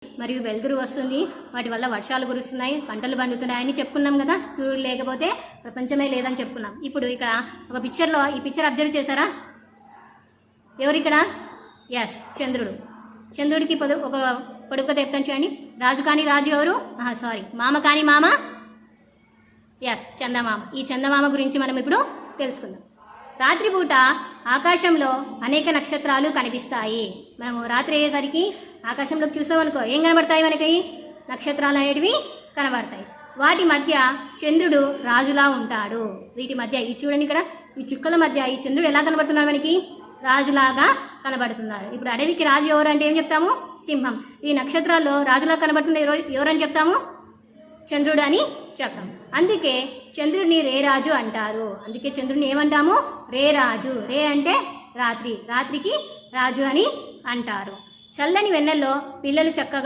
మరియు వెలుతురు వస్తుంది, వాటి వల్ల వర్షాలు కురుస్తున్నాయి, పంటలు పండుతున్నాయని చెప్పుకున్నాం కదా. సూర్యుడు లేకపోతే ప్రపంచమే లేదని చెప్పుకున్నాం. ఇప్పుడు ఇక్కడ ఒక పిక్చర్లో ఈ పిక్చర్ అబ్జర్వ్ చేశారా? ఎవరు ఇక్కడ? ఎస్, చంద్రుడు. చంద్రుడికి ఒక పొడుపు కథ చెప్తాను చూడండి. రాజు కాని రాజు ఎవరు? మామ కాని మామ. ఎస్, చందమామ. ఈ చందమామ గురించి మనం ఇప్పుడు తెలుసుకుందాం. రాత్రిపూట ఆకాశంలో అనేక నక్షత్రాలు కనిపిస్తాయి. మనము రాత్రి అయ్యేసరికి ఆకాశంలోకి చూస్తామనుకో, ఏం కనబడతాయి? మనకి నక్షత్రాలు అనేటివి కనబడతాయి. వాటి మధ్య చంద్రుడు రాజులా ఉంటాడు. వీటి మధ్య ఈ చూడండి, ఇక్కడ ఈ చుక్కల మధ్య ఈ చంద్రుడు ఎలా కనబడుతున్నాడు? మనకి రాజులాగా కనబడుతున్నాడు. ఇప్పుడు అడవికి రాజు ఎవరు అంటే ఏం చెప్తాము? సింహం. ఈ నక్షత్రాల్లో రాజులా కనబడుతుంది ఎవరని చెప్తాము? చంద్రుడు అని చెప్తాం. అందుకే చంద్రుడిని రేరాజు అంటారు. అందుకే చంద్రుడిని ఏమంటాము? రేరాజు. రే అంటే రాత్రి, రాత్రికి రాజు అని అంటారు. చల్లని వెన్నెల్లో పిల్లలు చక్కగా